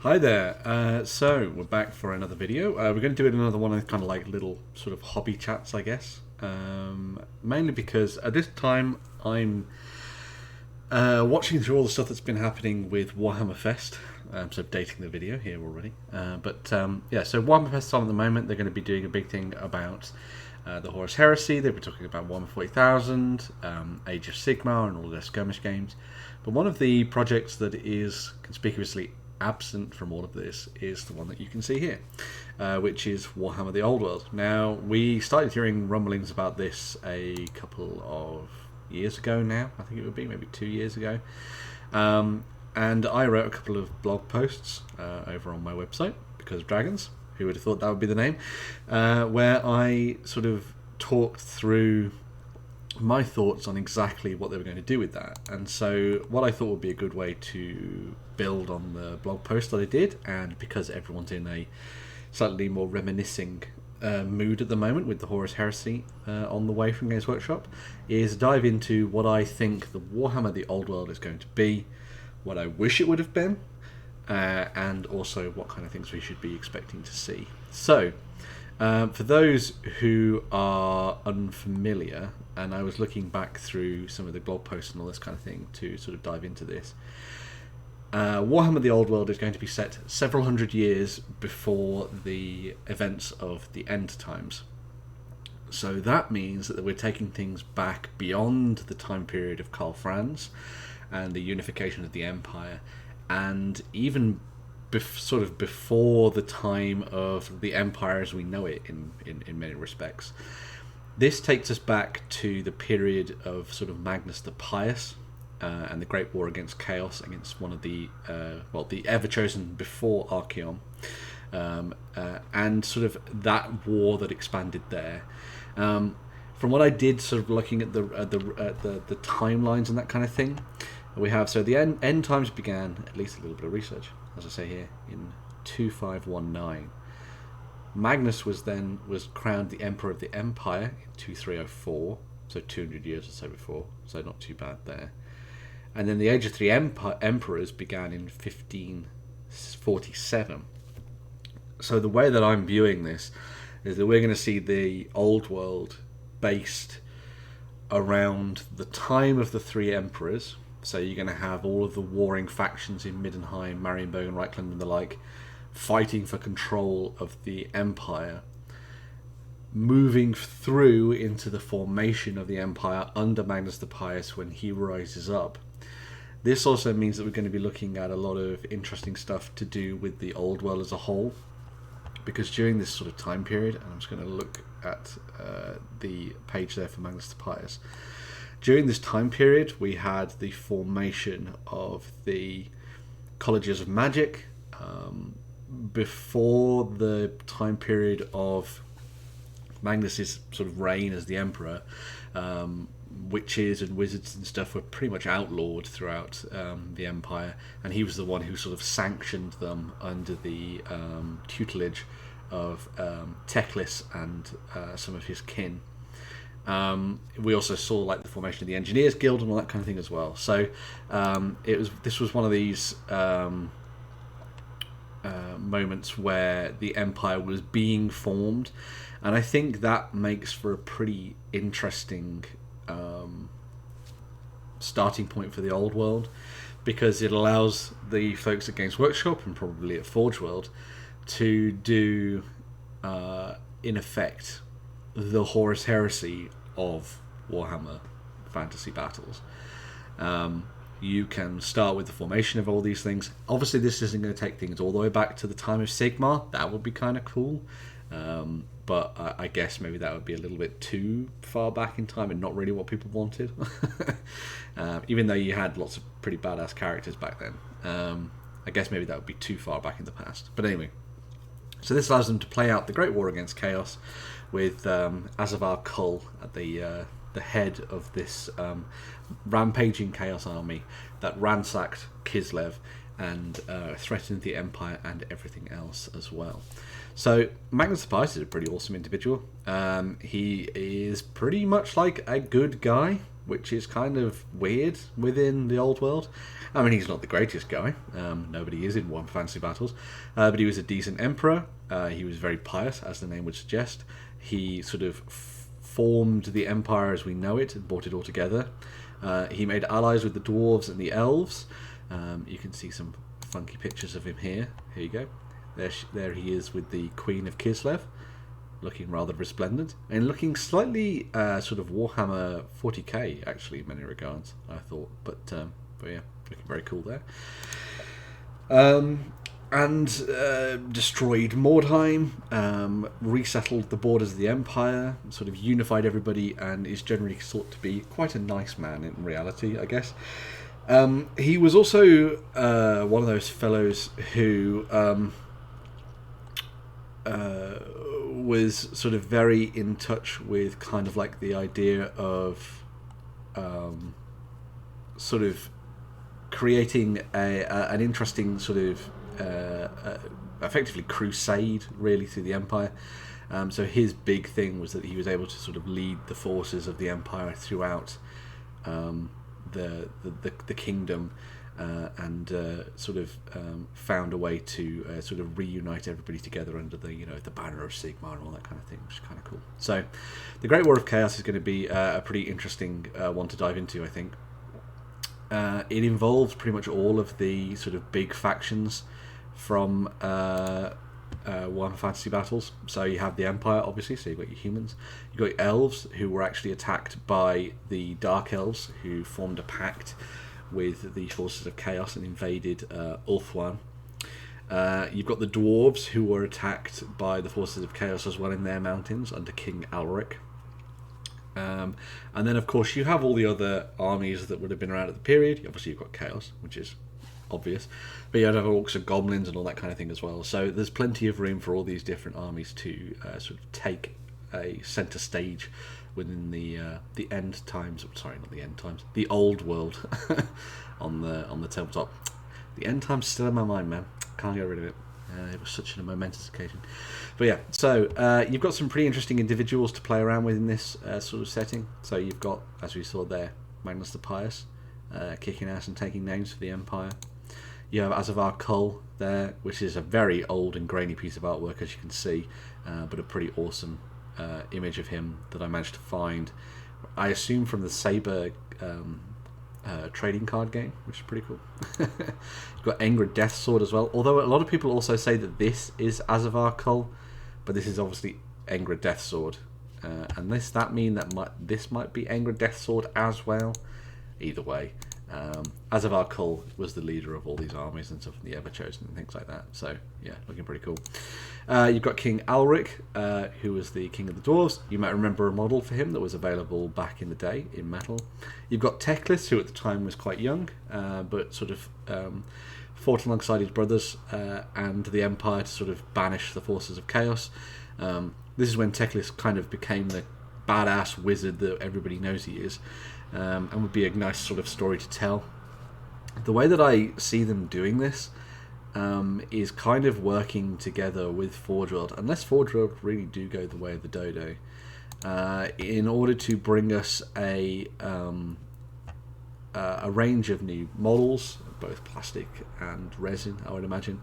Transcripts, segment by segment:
Hi there. So we're back for another video. We're going to do another one of kind of like little sort of hobby chats, I guess. Mainly because at this time I'm watching through all the stuff that's been happening with Warhammer Fest. So dating the video here already. Yeah, so Warhammer Fest on at the moment. They're going to be doing a big thing about the Horus Heresy. They've been talking about Warhammer 40,000, Age of Sigmar, and all their skirmish games. But one of the projects that is conspicuously absent from all of this is the one that you can see here, which is Warhammer the Old World. Now, we started hearing rumblings about this a couple of years ago now. I think it would be maybe 2 years ago. And I wrote a couple of blog posts over on my website, Because of Dragons. Who would have thought that would be the name? Where I sort of talked through my thoughts on exactly what they were going to do with that. And so what I thought would be a good way to build on the blog post that I did, and because everyone's in a slightly more reminiscing mood at the moment with the Horus Heresy on the way from Games Workshop, is dive into what I think the Warhammer the Old World is going to be, what I wish it would have been, and also what kind of things we should be expecting to see. So for those who are unfamiliar, and I was looking back through some of the blog posts and all this kind of thing to sort of dive into this, Warhammer the Old World is going to be set several hundred years before the events of the end times. So that means that we're taking things back beyond the time period of Karl Franz and the unification of the Empire, and even sort of before the time of the Empire as we know it in many respects. This takes us back to the period of sort of Magnus the Pious and the Great War against Chaos, against one of the the ever-chosen before Archaon, and sort of that war that expanded there. From what I did, sort of looking at the timelines and that kind of thing, we have, so the end times began, at least a little bit of research, as I say here, in 2519. Magnus was crowned the Emperor of the Empire in 2304, so 200 years or so before, so not too bad there. And then the Age of Three Emperors began in 1547. So the way that I'm viewing this is that we're going to see the Old World based around the time of the three emperors. So you're going to have all of the warring factions in Middenheim, Marienburg and Reichland and the like fighting for control of the Empire, moving through into the formation of the Empire under Magnus the Pious when he rises up. This also means that we're going to be looking at a lot of interesting stuff to do with the Old World as a whole, because during this sort of time period, and I'm just going to look at the page there for Magnus the Pious, during this time period we had the formation of the colleges of magic. Before the time period of Magnus's sort of reign as the emperor, witches and wizards and stuff were pretty much outlawed throughout the empire, and he was the one who sort of sanctioned them under the tutelage of Teclis and some of his kin. We also saw like the formation of the Engineers Guild and all that kind of thing as well. So this was one of these moments where the Empire was being formed, and I think that makes for a pretty interesting starting point for the Old World, because it allows the folks at Games Workshop and probably at Forge World to do in effect the Horus Heresy of Warhammer Fantasy Battles. You can start with the formation of all these things. Obviously this isn't going to take things all the way back to the time of Sigmar. That would be kind of cool, but I guess maybe that would be a little bit too far back in time and not really what people wanted. Even though you had lots of pretty badass characters back then, I guess maybe that would be too far back in the past. But anyway, so this allows them to play out the Great War against Chaos with Azavar Kull at the head of this rampaging Chaos army that ransacked Kislev and threatened the Empire and everything else as well. So Magnus the Pious is a pretty awesome individual. He is pretty much like a good guy. which is kind of weird within the old world. I mean, he's not the greatest guy. Nobody is in Warhammer Fantasy Battles. But he was a decent emperor. He was very pious, as the name would suggest. He sort of formed the empire as we know it and brought it all together. He made allies with the dwarves and the elves. You can see some funky pictures of him here. Here you go. There he is with the Queen of Kislev, looking rather resplendent and looking slightly sort of Warhammer 40k actually in many regards, I thought. But yeah, looking very cool there. And destroyed Mordheim, resettled the borders of the Empire, sort of unified everybody, and is generally thought to be quite a nice man in reality, I guess. He was also one of those fellows who was sort of very in touch with kind of like the idea of sort of creating an interesting sort of effectively crusade really through the Empire. So his big thing was that he was able to sort of lead the forces of the Empire throughout the kingdom, and sort of found a way to sort of reunite everybody together under the the banner of Sigmar and all that kind of thing, which is kind of cool. So the Great War of Chaos is going to be a pretty interesting one to dive into, I think. It involves pretty much all of the sort of big factions from Warhammer Fantasy Battles. So you have the Empire, obviously, so you've got your humans. You've got your elves, who were actually attacked by the Dark Elves, who formed a pact with the forces of Chaos and invaded Ulthuan. You've got the Dwarves, who were attacked by the forces of Chaos as well in their mountains under King Alaric. And then, of course, you have all the other armies that would have been around at the period. Obviously, you've got Chaos, which is obvious, but you have orcs and goblins and all that kind of thing as well. So there's plenty of room for all these different armies to sort of take a centre stage within the end times. Sorry, not the end times. The old world on the tabletop. The end times still in my mind, man. Can't get rid of it. It was such a momentous occasion. But yeah, so you've got some pretty interesting individuals to play around with in this sort of setting. So you've got, as we saw there, Magnus the Pious, kicking ass and taking names for the Empire. You have Azavar Kull there, which is a very old and grainy piece of artwork, as you can see, but a pretty awesome image of him that I managed to find, I assume from the Saber trading card game, which is pretty cool. You've got Engra Death Sword as well, although a lot of people also say that this is Azavar Kull, but this is obviously Engra Death Sword, and that mean that this might be Engra Death Sword as well. Either way, Azavar Kull was the leader of all these armies and stuff, the Everchosen and things like that. So yeah, looking pretty cool. You've got King Alaric, who was the king of the Dwarves. You might remember a model for him that was available back in the day in metal. You've got Teclis, who at the time was quite young, but sort of fought alongside his brothers and the Empire to sort of banish the forces of Chaos. This is when Teclis kind of became the badass wizard that everybody knows he is, and would be a nice sort of story to tell. The way that I see them doing this is kind of working together with Forge World, unless Forge World really do go the way of the dodo, in order to bring us a range of new models, both plastic and resin, I would imagine,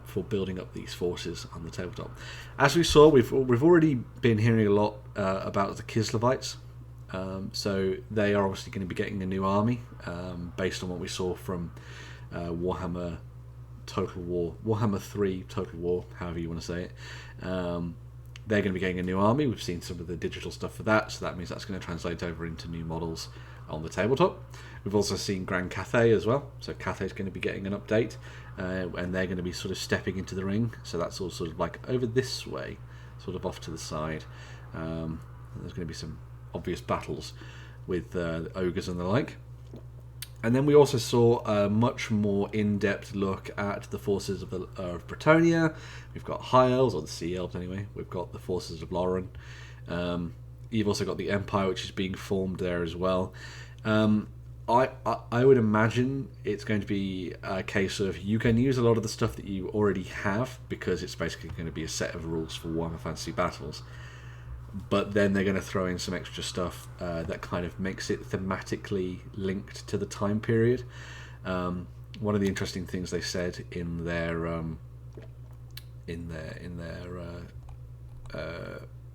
for building up these forces on the tabletop. As we saw, we've already been hearing a lot about the Kislevites. So they are obviously going to be getting a new army, based on what we saw from Warhammer Total War, Warhammer 3 Total War, however you want to say it. They're going to be getting a new army. We've seen some of the digital stuff for that, so that means that's going to translate over into new models on the tabletop. We've also seen Grand Cathay as well, so Cathay's going to be getting an update, and they're going to be sort of stepping into the ring, so that's all sort of like over this way, sort of off to the side. There's going to be some obvious battles with ogres and the like. And then we also saw a much more in-depth look at the forces of Bretonnia. We've got High Elves, or the Sea Elves anyway. We've got the forces of Lauren. You've also got the Empire, which is being formed there as well. I would imagine it's going to be a case of you can use a lot of the stuff that you already have, because it's basically going to be a set of rules for Warhammer Fantasy Battles. but then they're going to throw in some extra stuff that kind of makes it thematically linked to the time period. One of the interesting things they said in their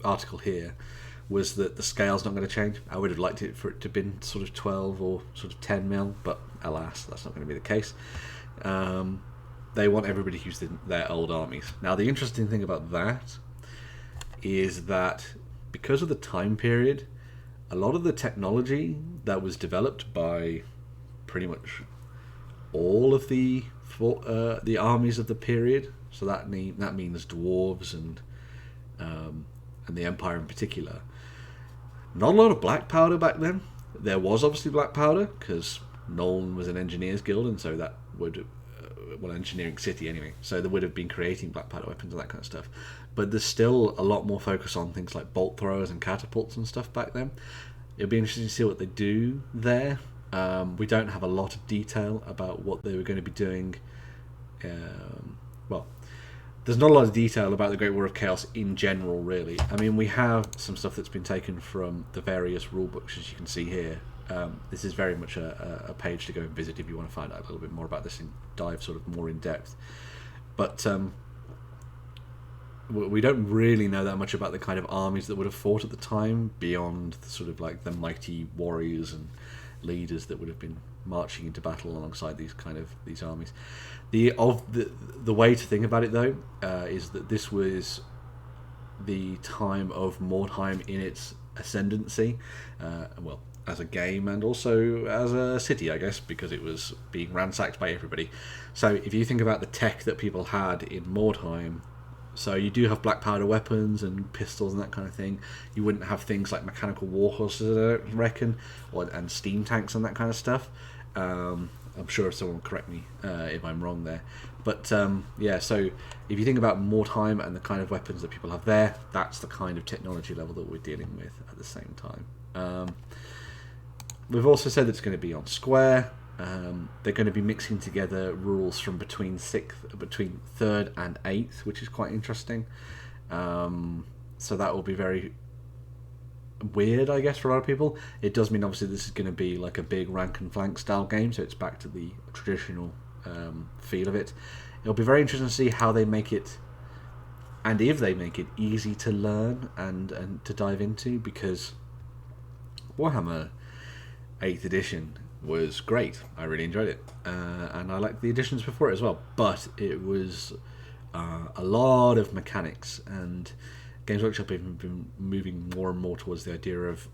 article here was that the scale's not going to change. I would have liked it for it to have been sort of 12 or sort of 10 mil, but alas, that's not going to be the case. They want everybody to use their old armies. Now, the interesting thing about that is that because of the time period, a lot of the technology that was developed by pretty much all of the armies of the period, so that means dwarves and the Empire in particular. Not a lot of black powder back then. There was obviously black powder because Nolan was an engineers guild, and so that would engineering city anyway. So they would have been creating black powder weapons and that kind of stuff. But there's still a lot more focus on things like bolt throwers and catapults and stuff back then. It'll be interesting to see what they do there. We don't have a lot of detail about what they were going to be doing. There's not a lot of detail about the Great War of Chaos in general, really. I mean, we have some stuff that's been taken from the various rulebooks, as you can see here. This is very much a page to go and visit if you want to find out a little bit more about this and dive sort of more in depth. But we don't really know that much about the kind of armies that would have fought at the time, beyond sort of like the mighty warriors and leaders that would have been marching into battle alongside these armies. The way to think about it, though, is that this was the time of Mordheim in its ascendancy, as a game and also as a city, I guess, because it was being ransacked by everybody. So if you think about the tech that people had in Mordheim, so you do have black powder weapons and pistols and that kind of thing. You wouldn't have things like mechanical warhorses, I don't reckon, and steam tanks and that kind of stuff. I'm sure someone will correct me if I'm wrong there. But so if you think about Mordheim and the kind of weapons that people have there, that's the kind of technology level that we're dealing with at the same time. We've also said that it's going to be on Square. They're going to be mixing together rules from between 3rd and 8th, which is quite interesting. So that will be very weird, I guess, for a lot of people. It does mean obviously this is going to be like a big rank and flank style game, so it's back to the traditional feel of it. It'll be very interesting to see how they make it, and if they make it easy to learn and to dive into, because Warhammer 8th edition was great. I really enjoyed it, and I liked the editions before it as well, but it was a lot of mechanics, and Games Workshop have been moving more and more towards the idea of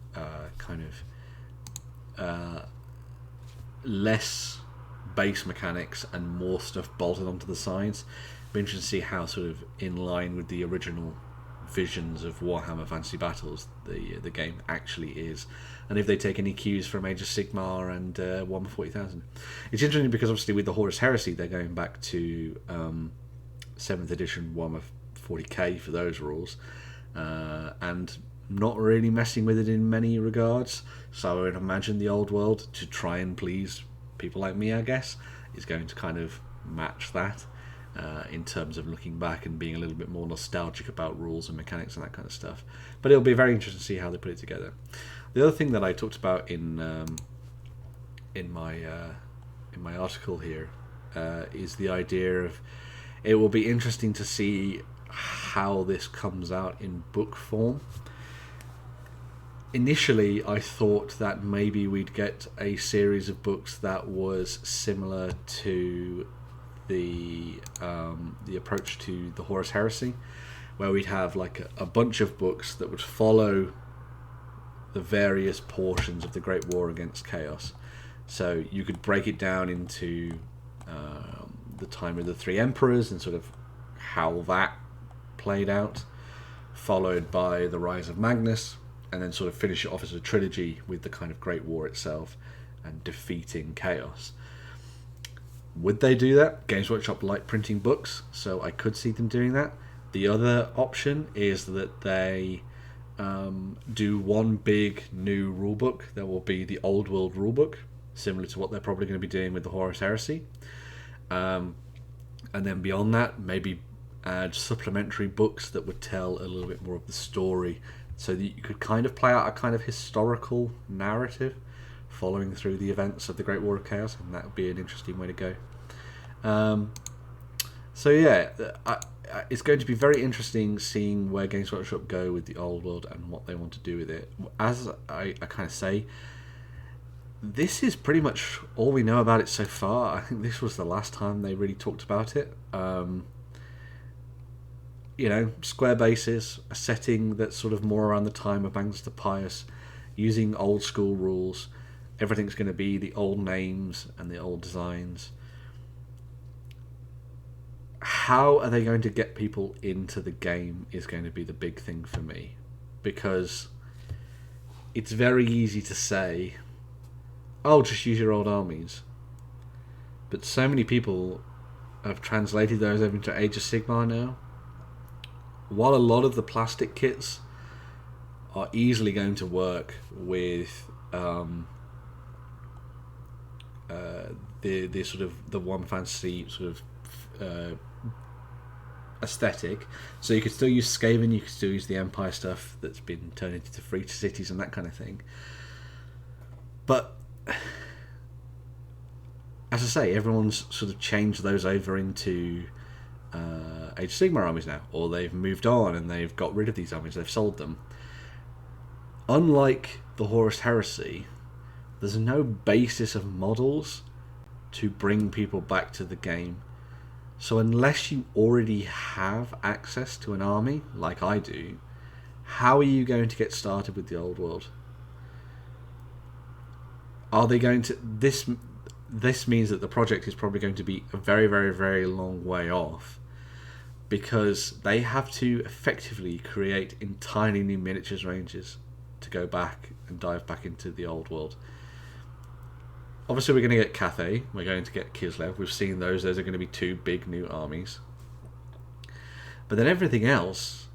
less base mechanics and more stuff bolted onto the sides. It'll be interesting to see how sort of in line with the original visions of Warhammer Fantasy Battles the game actually is, and if they take any cues from Age of Sigmar and Warhammer 40,000. It's interesting because obviously with the Horus Heresy they're going back to 7th edition Warhammer 40k for those rules, and not really messing with it in many regards. So I would imagine the old world, to try and please people like me, I guess, is going to kind of match that in terms of looking back and being a little bit more nostalgic about rules and mechanics and that kind of stuff. But it'll be very interesting to see how they put it together. The other thing that I talked about in my article here is the idea of, it will be interesting to see how this comes out in book form. Initially, I thought that maybe we'd get a series of books that was similar to the approach to the Horus Heresy, where we'd have like a bunch of books that would follow the various portions of the Great War against Chaos. So you could break it down into the time of the three emperors and sort of how that played out, followed by the rise of Magnus, and then sort of finish it off as a trilogy with the kind of Great War itself and defeating Chaos. Would they do that? Games Workshop like printing books, so I could see them doing that. The other option is that they do one big new rulebook that will be the Old World rulebook, similar to what they're probably going to be doing with the Horus Heresy. And then beyond that, maybe add supplementary books that would tell a little bit more of the story so that you could kind of play out a kind of historical narrative following through the events of the Great War of Chaos, and that would be an interesting way to go. So yeah, it's going to be very interesting seeing where Games Workshop go with the old world and what they want to do with it. As I kind of say, this is pretty much all we know about it so far. I think this was the last time they really talked about it. You know, square bases, a setting that's sort of more around the time of Magnus the Pious, using old school rules. Everything's going to be the old names and the old designs. How are they going to get people into the game is going to be the big thing for me, because it's very easy to say, oh, just use your old armies, but so many people have translated those over into Age of Sigmar now. While a lot of the plastic kits are easily going to work with the sort of the one fantasy sort of aesthetic, so you could still use Skaven, you could still use the Empire stuff that's been turned into free cities and that kind of thing. But as I say, everyone's sort of changed those over into Age of Sigmar armies now, or they've moved on and they've got rid of these armies, they've sold them. Unlike the Horus Heresy, there's no basis of models to bring people back to the game. So unless you already have access to an army, like I do, how are you going to get started with the old world? Are they going to... This means that the project is probably going to be a very, very, very long way off, because they have to effectively create entirely new miniatures ranges to go back and dive back into the old world. Obviously, we're going to get Cathay, we're going to get Kislev. We've seen those. Those are going to be two big new armies. But then everything else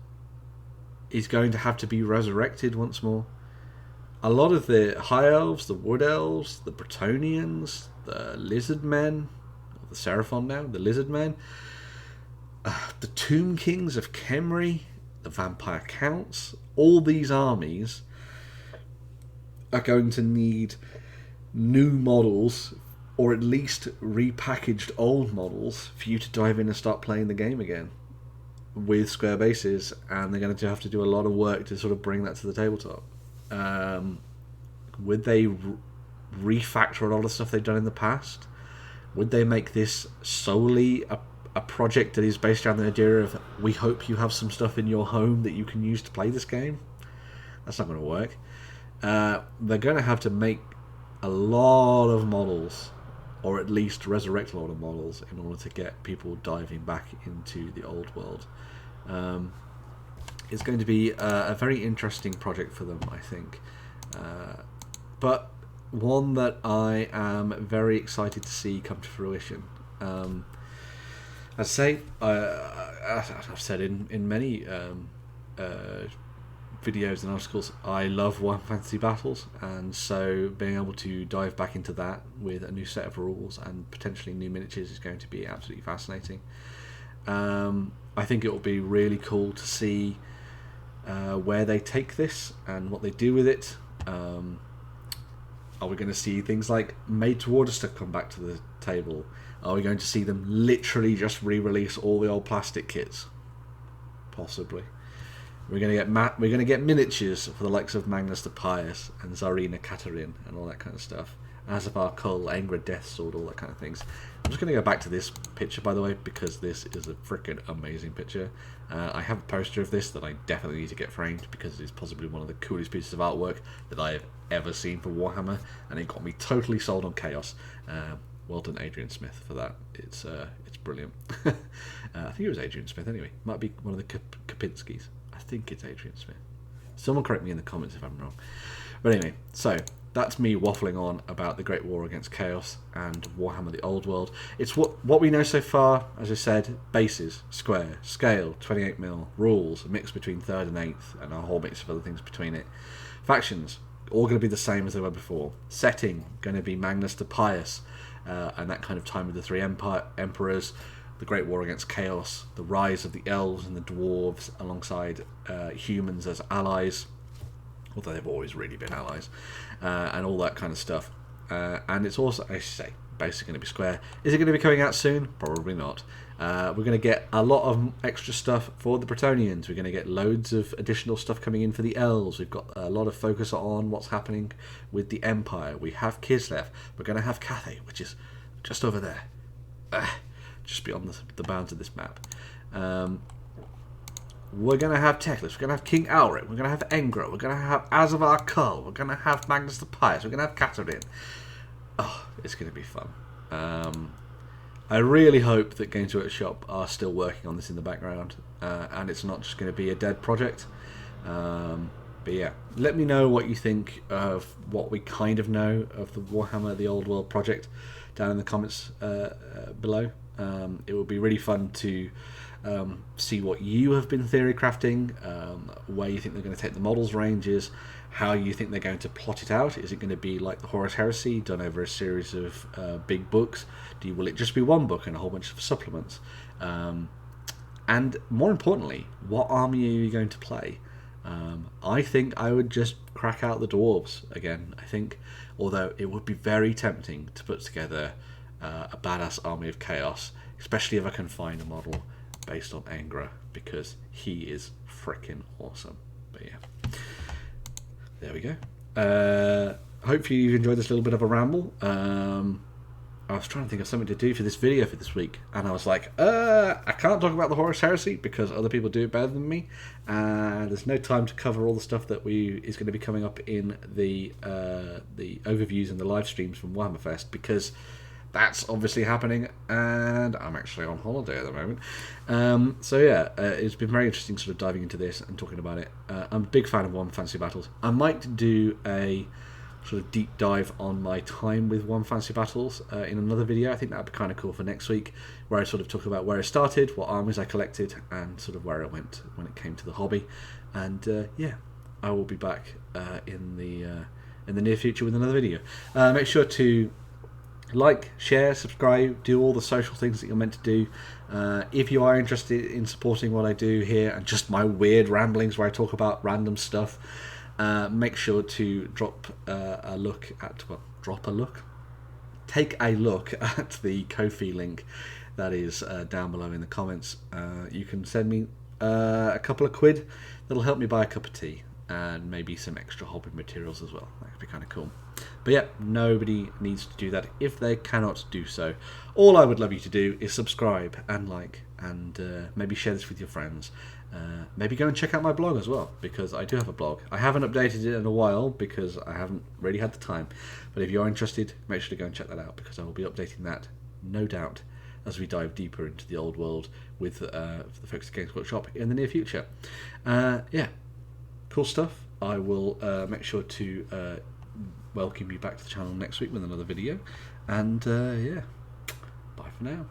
is going to have to be resurrected once more. A lot of the High Elves, the Wood Elves, the Bretonnians, the Lizard Men, or the Seraphon now, the Lizard Men, the Tomb Kings of Khemri, the Vampire Counts, all these armies are going to need new models, or at least repackaged old models, for you to dive in and start playing the game again with square bases, and they're going to have to do a lot of work to sort of bring that to the tabletop. Would they refactor a lot of stuff they've done in the past? Would they make this solely a project that is based around the idea of, we hope you have some stuff in your home that you can use to play this game? That's not going to work. They're going to have to make a lot of models, or at least resurrect a lot of models, in order to get people diving back into the old world. It's going to be a very interesting project for them, I think. But one that I am very excited to see come to fruition. As I say, I've said in many videos and articles, I love Warhammer Fantasy Battles, and so being able to dive back into that with a new set of rules and potentially new miniatures is going to be absolutely fascinating. I think it will be really cool to see where they take this and what they do with it. Are we going to see things like made to order stuff come back to the table? Are we going to see them literally just re-release all the old plastic kits? Possibly. We're going to get miniatures for the likes of Magnus the Pious and Tsarina Katerin and all that kind of stuff. Azavar Kull, Angra Deathsword, all that kind of things. I'm just going to go back to this picture, by the way, because this is a freaking amazing picture. I have a poster of this that I definitely need to get framed, because it's possibly one of the coolest pieces of artwork that I have ever seen for Warhammer, and it got me totally sold on Chaos. Well done, Adrian Smith, for that. It's brilliant. I think it was Adrian Smith anyway. Might be one of the Kapinskis. I think it's Adrian Smith. Someone correct me in the comments if I'm wrong. But anyway, so that's me waffling on about the Great War Against Chaos and Warhammer the Old World. It's what we know so far, as I said: bases, square, scale, 28mm, rules, a mix between 3rd and 8th, and a whole mix of other things between it. Factions, all going to be the same as they were before. Setting, going to be Magnus the Pious, and that kind of time with the three emperors, the Great War Against Chaos, the rise of the elves and the dwarves alongside humans as allies, although they've always really been allies, and all that kind of stuff. And it's also, I should say, basically going to be square. Is it going to be coming out soon? Probably not. We're going to get a lot of extra stuff for the Bretonnians. We're going to get loads of additional stuff coming in for the Elves. We've got a lot of focus on what's happening with the Empire. We have Kislev. We're going to have Cathay, which is just over there, just beyond the bounds of this map. We're going to have Teclis. We're going to have King Alric. We're going to have Engro. We're going to have Azavar Kull. We're going to have Magnus the Pious. We're going to have Catherine. Oh, it's going to be fun. I really hope that Games Workshop are still working on this in the background, and it's not just going to be a dead project. But yeah, let me know what you think of what we kind of know of the Warhammer The Old World project down in the comments below. It will be really fun to see what you have been theory crafting, where you think they're going to take the models ranges, how you think they're going to plot it out. Is it going to be like the Horus Heresy, done over a series of big books? Will it just be one book and a whole bunch of supplements? And more importantly, what army are you going to play? I think I would just crack out the Dwarves again. I think, although it would be very tempting to put together a badass army of chaos, especially if I can find a model based on Angra, because he is freaking awesome. But yeah, there we go. Hopefully you've enjoyed this little bit of a ramble. I was trying to think of something to do for this video for this week, and I was like, I can't talk about the Horus Heresy because other people do it better than me, and there's no time to cover all the stuff that is going to be coming up in the overviews and the live streams from Warhammer Fest, because that's obviously happening, and I'm actually on holiday at the moment. So yeah, it's been very interesting sort of diving into this and talking about it. I'm a big fan of Warhammer Fantasy Battles. I might do a sort of deep dive on my time with Warhammer Fantasy Battles in another video. I think that would be kind of cool for next week, where I sort of talk about where I started, what armies I collected, and sort of where I went when it came to the hobby. And yeah, I will be back in the near future with another video. Make sure to like, share, subscribe, do all the social things that you're meant to do. If you are interested in supporting what I do here and just my weird ramblings where I talk about random stuff, make sure to take a look at the Ko-fi link that is down below in the comments. You can send me a couple of quid. That'll help me buy a cup of tea and maybe some extra hobby materials as well. That could be kind of cool. But yeah, nobody needs to do that if they cannot do so. All I would love you to do is subscribe and like, and maybe share this with your friends. Maybe go and check out my blog as well, because I do have a blog. I haven't updated it in a while because I haven't really had the time. But if you're interested, make sure to go and check that out, because I will be updating that, no doubt, as we dive deeper into the old world with the folks at Games Workshop in the near future. Yeah, cool stuff. I will make sure to welcome you back to the channel next week with another video. And yeah, bye for now.